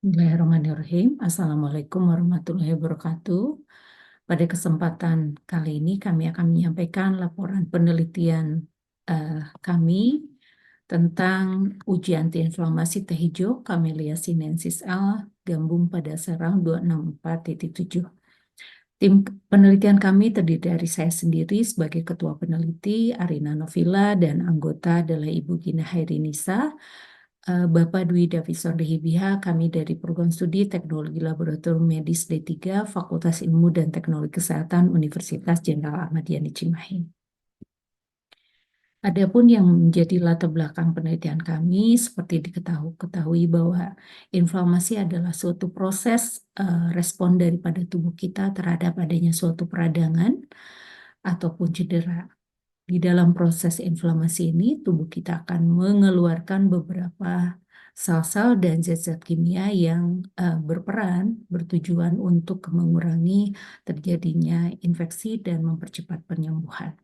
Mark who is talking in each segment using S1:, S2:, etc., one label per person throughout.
S1: Bismillahirrahmanirrahim. Assalamualaikum warahmatullahi wabarakatuh. Pada kesempatan kali ini kami akan menyampaikan laporan penelitian kami tentang uji antiinflamasi teh hijau Camellia sinensis L gambung pada serang 264.7. Tim penelitian kami terdiri dari saya sendiri sebagai Ketua Peneliti, Arina Novila, dan anggota adalah Ibu Gina Hairinisa, Bapak Dwi Davidson Dehibiha, kami dari Program Studi Teknologi Laboratorium Medis D3, Fakultas Ilmu dan Teknologi Kesehatan Universitas Jenderal Ahmad Yani Cimahi. Adapun yang menjadi latar belakang penelitian kami, seperti diketahui bahwa inflamasi adalah suatu proses respon daripada tubuh kita terhadap adanya suatu peradangan ataupun cedera. Di dalam proses inflamasi ini, tubuh kita akan mengeluarkan beberapa sel-sel dan zat-zat kimia yang bertujuan untuk mengurangi terjadinya infeksi dan mempercepat penyembuhan.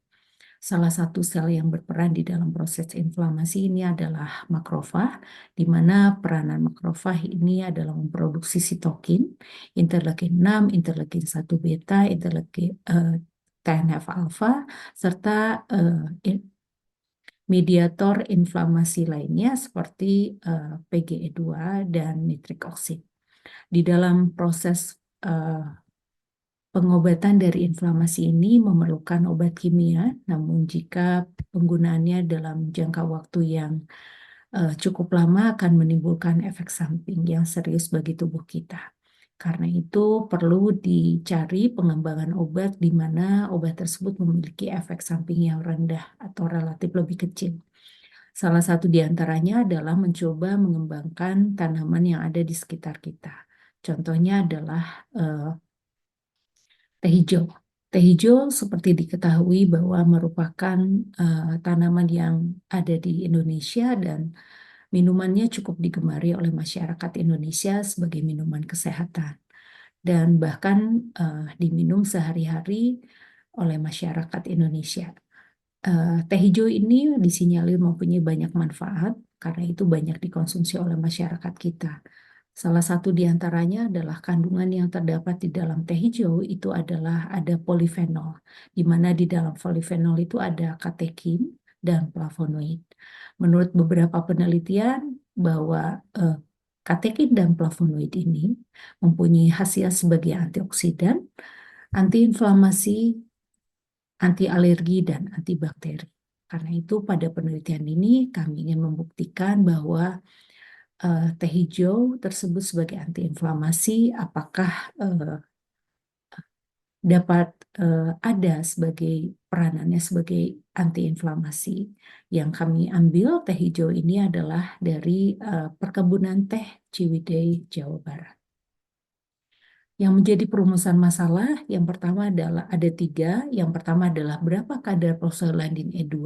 S1: Salah satu sel yang berperan di dalam proses inflamasi ini adalah makrofag, di mana peranan makrofag ini adalah memproduksi sitokin, interleukin 6, interleukin 1 beta, interleukin TNF-alfa, serta mediator inflamasi lainnya seperti PGE2 dan nitrik oksid. Di dalam proses pengobatan dari inflamasi ini memerlukan obat kimia, namun jika penggunaannya dalam jangka waktu yang cukup lama akan menimbulkan efek samping yang serius bagi tubuh kita. Karena itu perlu dicari pengembangan obat di mana obat tersebut memiliki efek samping yang rendah atau relatif lebih kecil. Salah satu di antaranya adalah mencoba mengembangkan tanaman yang ada di sekitar kita. Contohnya adalah teh hijau. Teh hijau seperti diketahui bahwa merupakan tanaman yang ada di Indonesia dan minumannya cukup digemari oleh masyarakat Indonesia sebagai minuman kesehatan. Dan bahkan diminum sehari-hari oleh masyarakat Indonesia. Teh hijau ini disinyalir mempunyai banyak manfaat, karena itu banyak dikonsumsi oleh masyarakat kita. Salah satu di antaranya adalah kandungan yang terdapat di dalam teh hijau itu adalah ada polifenol, di mana di dalam polifenol itu ada katekin dan flavonoid. Menurut beberapa penelitian bahwa katekin dan flavonoid ini mempunyai khasiat sebagai antioksidan, antiinflamasi, anti alergi, dan antibakteri. Karena itu pada penelitian ini kami ingin membuktikan bahwa teh hijau tersebut sebagai antiinflamasi apakah dapat ada sebagai peranannya sebagai antiinflamasi. Yang kami ambil teh hijau ini adalah dari perkebunan teh Ciwidey, Jawa Barat. Yang menjadi perumusan masalah, yang pertama adalah ada 3. Yang pertama adalah berapa kadar prostaglandin E2,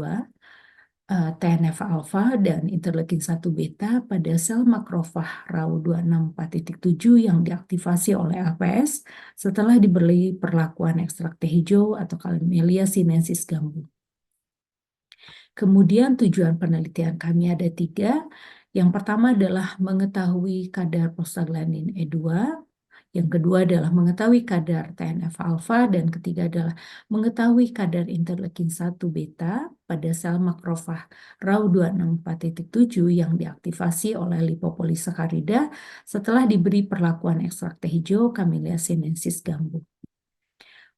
S1: TNF-alfa, dan interleukin 1 beta pada sel makrofag RAU264.7 yang diaktifasi oleh APS setelah diberi perlakuan ekstrak teh hijau atau Camellia sinensis gambung. Kemudian tujuan penelitian kami ada 3. Yang pertama adalah mengetahui kadar prostaglandin E2, yang kedua adalah mengetahui kadar TNF-alfa, dan ketiga adalah mengetahui kadar interleukin 1 beta pada sel makrofag RAU264.7 yang diaktifasi oleh lipopolisakarida setelah diberi perlakuan ekstrak teh hijau Camellia sinensis gambung.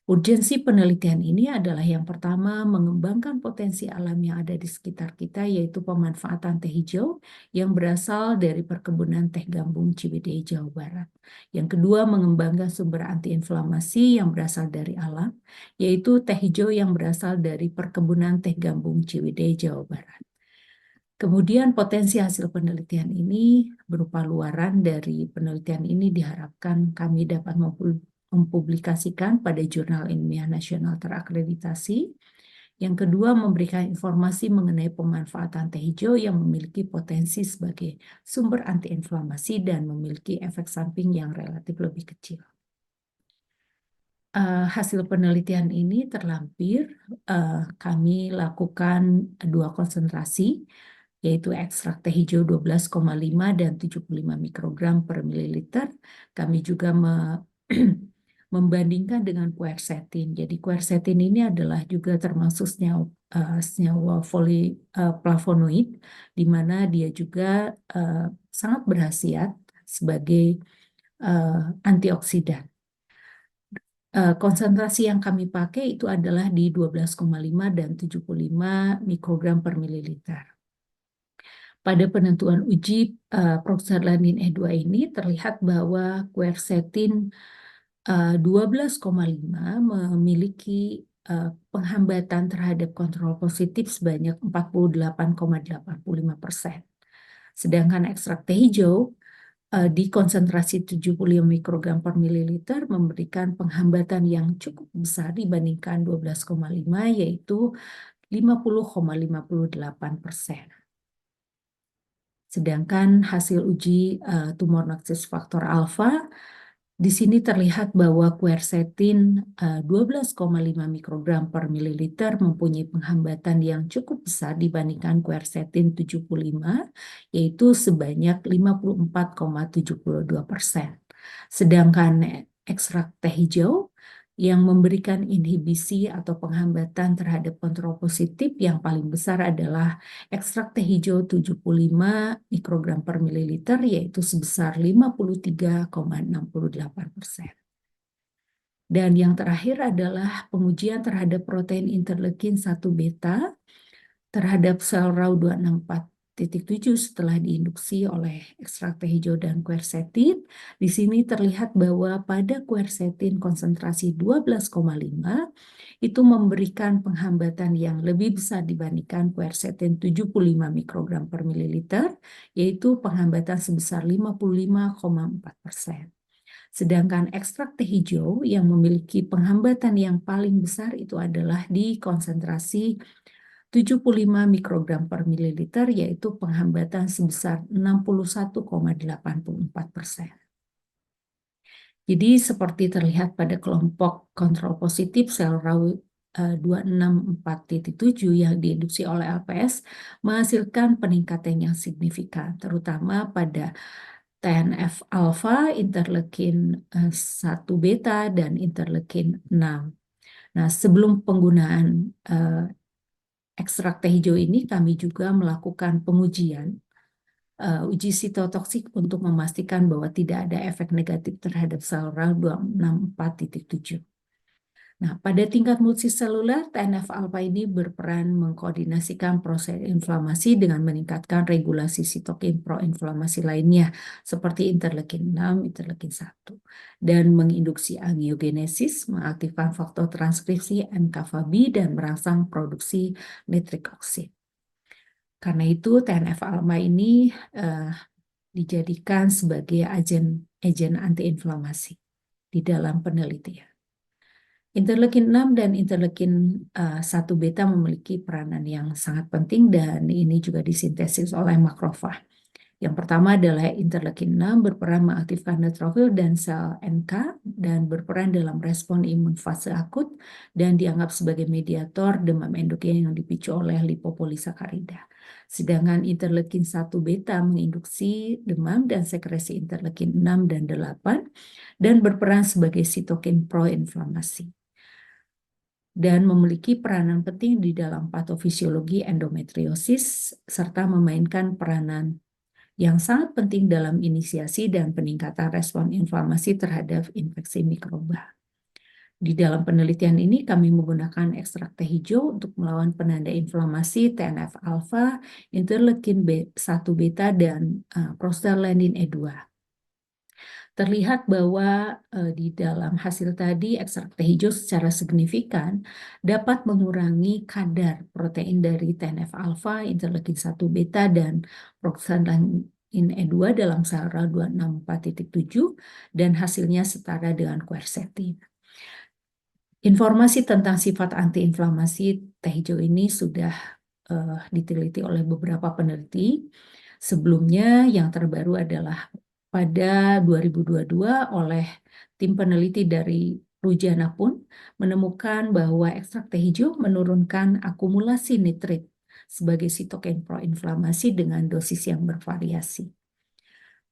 S1: Urgensi penelitian ini adalah yang pertama, mengembangkan potensi alam yang ada di sekitar kita, yaitu pemanfaatan teh hijau yang berasal dari perkebunan teh gambung Ciwidey, Jawa Barat. Yang kedua, mengembangkan sumber antiinflamasi yang berasal dari alam, yaitu teh hijau yang berasal dari perkebunan teh gambung Ciwidey, Jawa Barat. Kemudian potensi hasil penelitian ini berupa luaran dari penelitian ini diharapkan kami dapat mempublikasikan pada jurnal ilmiah nasional terakreditasi. Yang kedua, memberikan informasi mengenai pemanfaatan teh hijau yang memiliki potensi sebagai sumber antiinflamasi dan memiliki efek samping yang relatif lebih kecil. Hasil penelitian ini terlampir, kami lakukan 2 konsentrasi. yaitu ekstrak teh hijau 12,5 dan 75 mikrogram per mililiter. Kami juga membandingkan dengan quercetin. Jadi quercetin ini adalah juga termasuk senyawa flavonoid, di mana dia juga sangat berkhasiat sebagai antioksidan. Konsentrasi yang kami pakai itu adalah di 12,5 dan 75 mikrogram per mililiter. Pada penentuan uji prostaglandin E2 ini terlihat bahwa quercetin 12,5 memiliki penghambatan terhadap kontrol positif sebanyak 48,85%. Sedangkan ekstrak teh hijau di konsentrasi 75 mikrogram per mililiter memberikan penghambatan yang cukup besar dibandingkan 12,5, yaitu 50,58%. Sedangkan hasil uji tumor nekrosis faktor alfa, di sini terlihat bahwa quercetin 12,5 mikrogram per mililiter mempunyai penghambatan yang cukup besar dibandingkan quercetin 75, yaitu sebanyak 54,72%. Sedangkan ekstrak teh hijau yang memberikan inhibisi atau penghambatan terhadap kontrol positif yang paling besar adalah ekstrak teh hijau 75 mikrogram per mililiter, yaitu sebesar 53,68%. Dan yang terakhir adalah pengujian terhadap protein interleukin 1 beta terhadap sel Rau264.7 setelah diinduksi oleh ekstrak teh hijau dan quercetin. Di sini terlihat bahwa pada quercetin konsentrasi 12,5 itu memberikan penghambatan yang lebih besar dibandingkan quercetin 75 mikrogram per mililiter, yaitu penghambatan sebesar 55,4%. Sedangkan ekstrak teh hijau yang memiliki penghambatan yang paling besar itu adalah di konsentrasi 75 mikrogram per mililiter, yaitu penghambatan sebesar 61,84%. Jadi seperti terlihat pada kelompok kontrol positif sel Rau264.7 yang diinduksi oleh LPS menghasilkan peningkatan yang signifikan, terutama pada TNF alfa, interleukin 1 beta, dan interleukin 6. Nah, sebelum penggunaan ekstrak teh hijau ini, kami juga melakukan pengujian uji sitotoksik untuk memastikan bahwa tidak ada efek negatif terhadap sel Rau264.7. Nah, pada tingkat multiseluler, TNF-alfa ini berperan mengkoordinasikan proses inflamasi dengan meningkatkan regulasi sitokin proinflamasi lainnya, seperti interleukin 6, interleukin 1, dan menginduksi angiogenesis, mengaktifkan faktor transkripsi NKFB, dan merangsang produksi nitrik oksid. Karena itu, TNF-alfa ini dijadikan sebagai agen antiinflamasi di dalam penelitian. Interleukin 6 dan interleukin 1 beta memiliki peranan yang sangat penting dan ini juga disintesis oleh makrofag. Yang pertama adalah interleukin 6 berperan mengaktifkan neutrofil dan sel NK dan berperan dalam respon imun fase akut dan dianggap sebagai mediator demam endogen yang dipicu oleh lipopolisakarida. Sedangkan interleukin 1 beta menginduksi demam dan sekresi interleukin 6 dan 8 dan berperan sebagai sitokin proinflamasi dan memiliki peranan penting di dalam patofisiologi endometriosis serta memainkan peranan yang sangat penting dalam inisiasi dan peningkatan respon inflamasi terhadap infeksi mikroba. Di dalam penelitian ini kami menggunakan ekstrak teh hijau untuk melawan penanda inflamasi TNF-alfa, interleukin 1 beta, dan prostaglandin E2. Terlihat bahwa di dalam hasil tadi ekstrak teh hijau secara signifikan dapat mengurangi kadar protein dari TNF-alfa, interleukin 1 beta, dan prostaglandin E2 dalam sel Rau264.7 dan hasilnya setara dengan quercetin. Informasi tentang sifat antiinflamasi teh hijau ini sudah diteliti oleh beberapa peneliti. Sebelumnya yang terbaru adalah pada 2022 oleh tim peneliti dari Rujana pun menemukan bahwa ekstrak teh hijau menurunkan akumulasi nitrit sebagai sitokin proinflamasi dengan dosis yang bervariasi.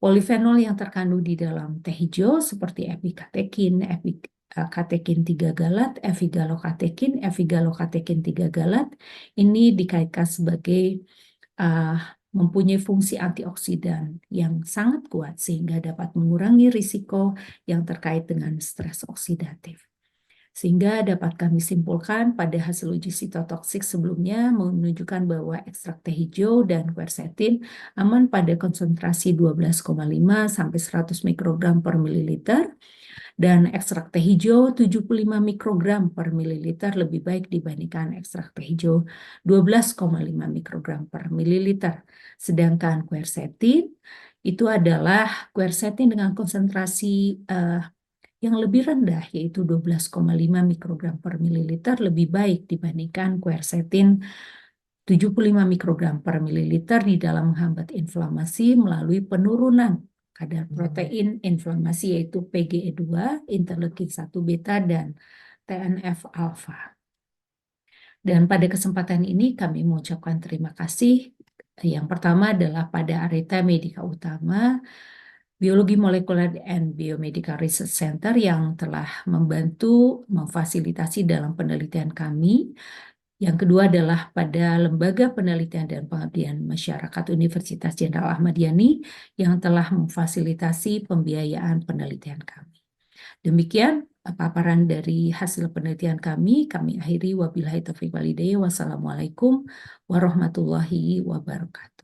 S1: Polifenol yang terkandung di dalam teh hijau seperti epikatekin, katekin 3 galat, evigalokatekin 3 galat, ini dikaitkan sebagai mempunyai fungsi antioksidan yang sangat kuat sehingga dapat mengurangi risiko yang terkait dengan stres oksidatif. Sehingga dapat kami simpulkan pada hasil uji sitotoksik sebelumnya menunjukkan bahwa ekstrak teh hijau dan quercetin aman pada konsentrasi 12,5 sampai 100 mikrogram per mililiter dan ekstrak teh hijau 75 mikrogram per mililiter lebih baik dibandingkan ekstrak teh hijau 12,5 mikrogram per mililiter. Sedangkan quercetin itu adalah quercetin dengan konsentrasi yang lebih rendah yaitu 12,5 mikrogram per mililiter lebih baik dibandingkan quercetin 75 mikrogram per mililiter di dalam menghambat inflamasi melalui penurunan kadar protein inflamasi yaitu PGE2, interleukin 1 beta, dan TNF-alfa. Dan pada kesempatan ini kami mengucapkan terima kasih. Yang pertama adalah pada Areta Medika Utama, Biologi Molekuler and Biomedical Research Center yang telah membantu memfasilitasi dalam penelitian kami. Yang kedua adalah pada Lembaga Penelitian dan Pengabdian Masyarakat Universitas Jenderal Ahmad Yani yang telah memfasilitasi pembiayaan penelitian kami. Demikian paparan dari hasil penelitian kami. Kami akhiri wabillahi taufiq walhidayah. Wassalamualaikum warahmatullahi wabarakatuh.